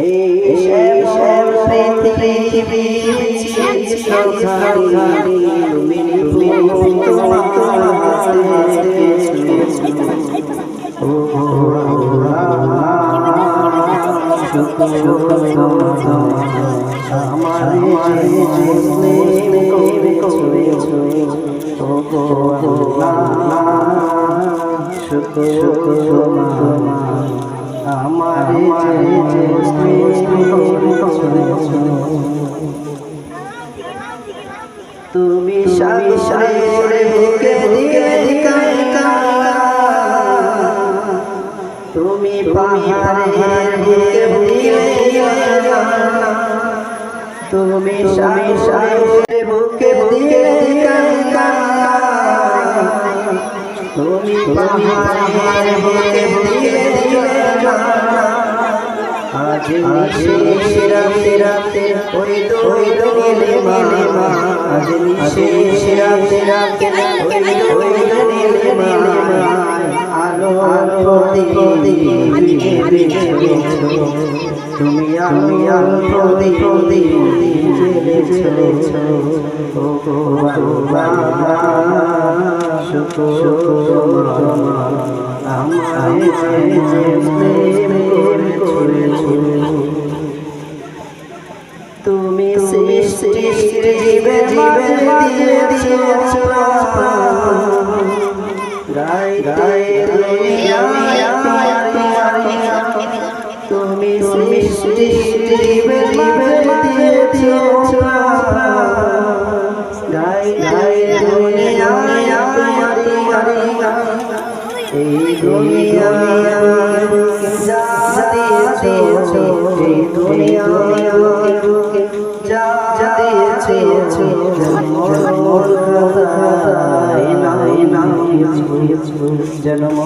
এই শ্যাম পৃথিবী চিরকালই তুমি তোমার তুমি সাগরে বুকে দিলে তুমি পাহাড়ের বুকে দিলে তুমি সাগরে বুকে দিলে তুমি পাহাড়ের বুকে দিলে আজ রাতে ওই নীলে মা আজ রাতে ওই নীলে মা আলো তুমি আলো তুমি সৃষ্টি জীবে দিয়েছো তুমি সৃষ্টি জীবে দিয়েছো এই দুনিয়া যা দিয়েছো এই দুনিয়া যা দিয়েছো জন্ম